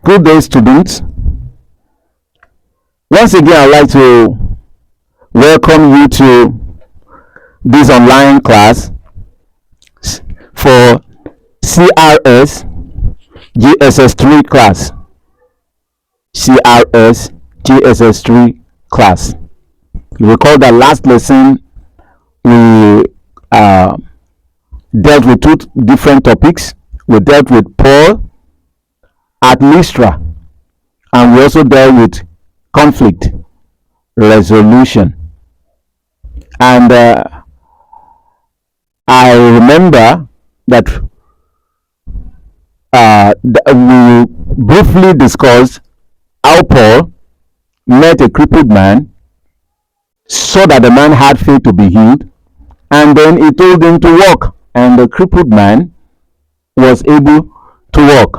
Good day, students. Once again, I'd like to welcome you to this online class for CRS GSS3 class. CRS GSS3 class. You recall that last lesson we dealt with two different topics. We dealt with Paul at Lystra, and we also dealt with conflict resolution. And I remember that we briefly discussed how Paul met a crippled man, saw that the man had faith to be healed, and then he told him to walk, and the crippled man was able to walk.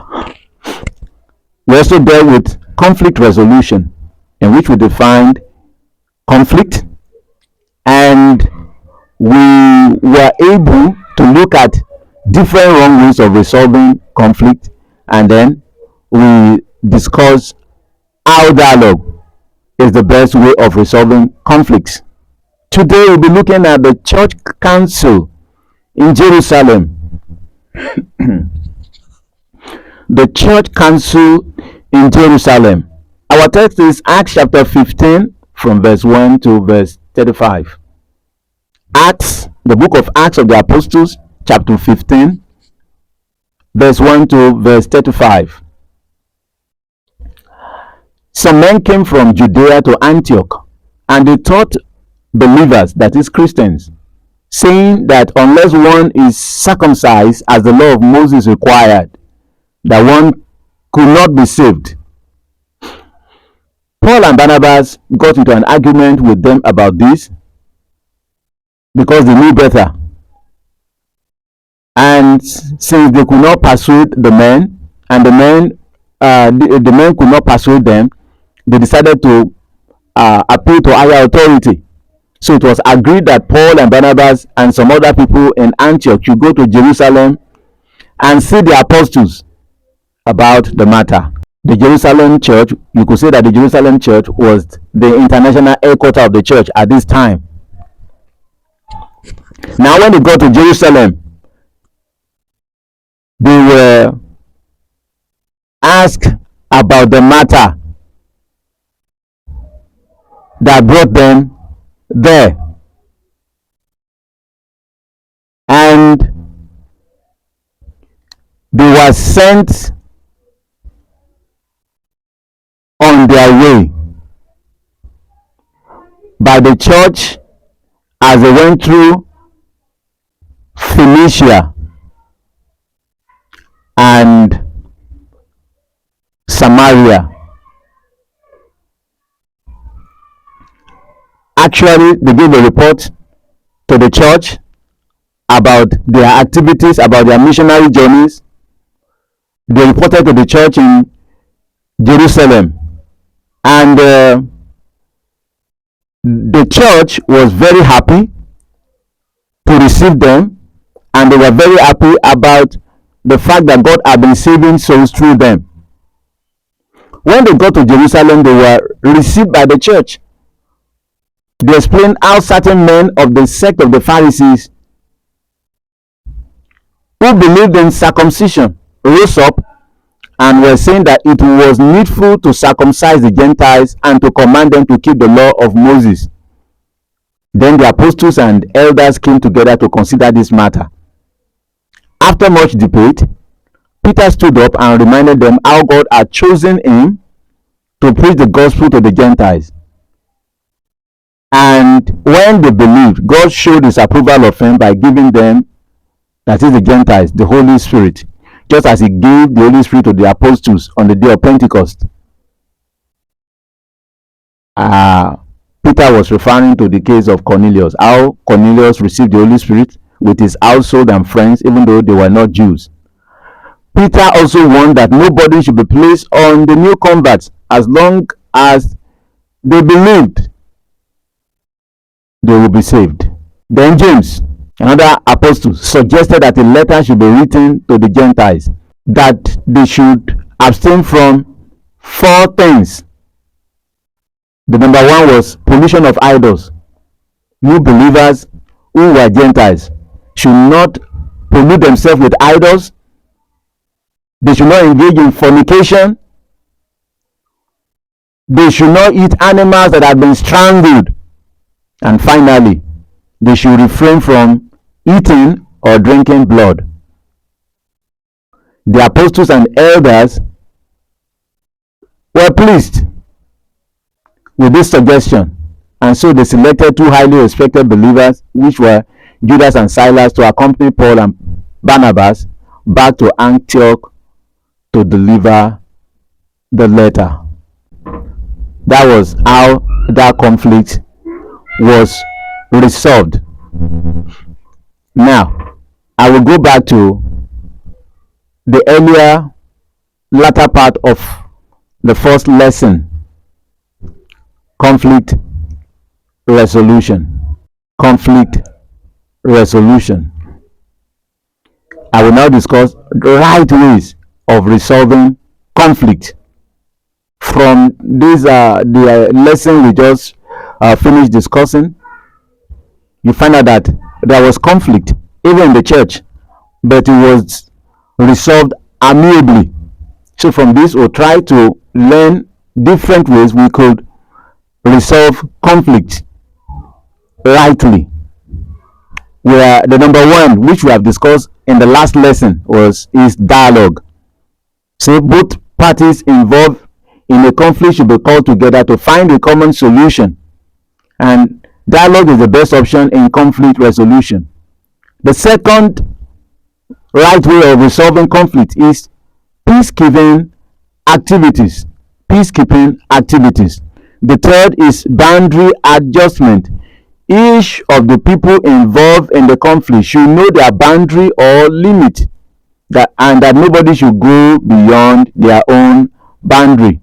We also dealt with conflict resolution, in which we defined conflict, and we were able to look at different wrong ways of resolving conflict, and then we discussed how dialogue is the best way of resolving conflicts. Today we'll be looking at the church council in Jerusalem. The church council in Jerusalem. Our text is Acts chapter 15 from verse 1 to verse 35. Acts, the book of Acts of the Apostles, chapter 15, verse 1 to verse 35. Some men came from Judea to Antioch, and they taught believers, that is Christians, saying that unless one is circumcised as the law of Moses required, that one could not be saved. Paul and Barnabas got into an argument with them about this because they knew better. And since they could not persuade the men, and the men could not persuade them, they decided to appeal to higher authority. So it was agreed that Paul and Barnabas and some other people in Antioch should go to Jerusalem and see the apostles about the matter. The Jerusalem church, you could say that the Jerusalem church was the international headquarters of the church at this time. Now when they got to Jerusalem, they were asked about the matter that brought them there, and they were sent on their way by the church as they went through Phoenicia and Samaria. Actually, they gave a report to the church about their activities, about their missionary journeys. They reported to the church in Jerusalem, and the church was very happy to receive them, and they were very happy about the fact that God had been saving souls through them. When they got to Jerusalem, they were received by the church. They explained how certain men of the sect of the Pharisees who believed in circumcision rose up and were saying that it was needful to circumcise the Gentiles and to command them to keep the law of Moses. Then the apostles and elders came together to consider this matter. After much debate, Peter stood up and reminded them how God had chosen him to preach the gospel to the Gentiles. And when they believed, God showed his approval of him by giving them, that is the Gentiles, the Holy Spirit, just as he gave the Holy Spirit to the apostles on the day of Pentecost. Peter was referring to the case of Cornelius, how Cornelius received the Holy Spirit with his household and friends, even though they were not Jews. Peter also warned that nobody should be placed on the new converts as long as they believed they will be saved. Then James, another apostle, suggested that a letter should be written to the Gentiles that they should abstain from four things. The number one was pollution of idols. New believers who were Gentiles should not pollute themselves with idols. They should not engage in fornication. They should not eat animals that have been strangled. And finally, they should refrain from eating or drinking blood. The apostles and elders were pleased with this suggestion, and so they selected two highly respected believers, which were Judas and Silas, to accompany Paul and Barnabas back to Antioch to deliver the letter. That was how that conflict was resolved. Now, I will go back to the earlier latter part of the first lesson: conflict resolution. Conflict resolution. I will now discuss the right ways of resolving conflict. From this the lesson we just finished discussing, you find out that there was conflict even in the church, but it was resolved amiably. So from this, we'll try to learn different ways we could resolve conflict rightly. Where the number one, which we have discussed in the last lesson, is dialogue. So both parties involved in a conflict should be called together to find a common solution, and dialogue is the best option in conflict resolution. The second right way of resolving conflict is peacekeeping activities. Peacekeeping activities. The third is boundary adjustment. Each of the people involved in the conflict should know their boundary or limit, and that nobody should go beyond their own boundary.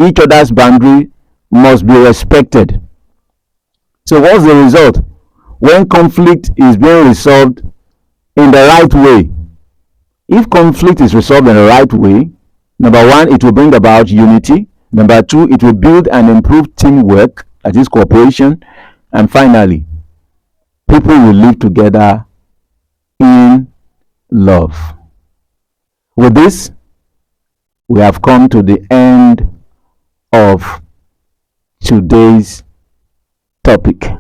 Each other's boundary must be respected. So what's the result when conflict is being resolved in the right way? If conflict is resolved in the right way, number one, it will bring about unity. Number two, it will build and improve teamwork, that is cooperation. And finally, people will live together in love. With this, we have come to the end of today's topic.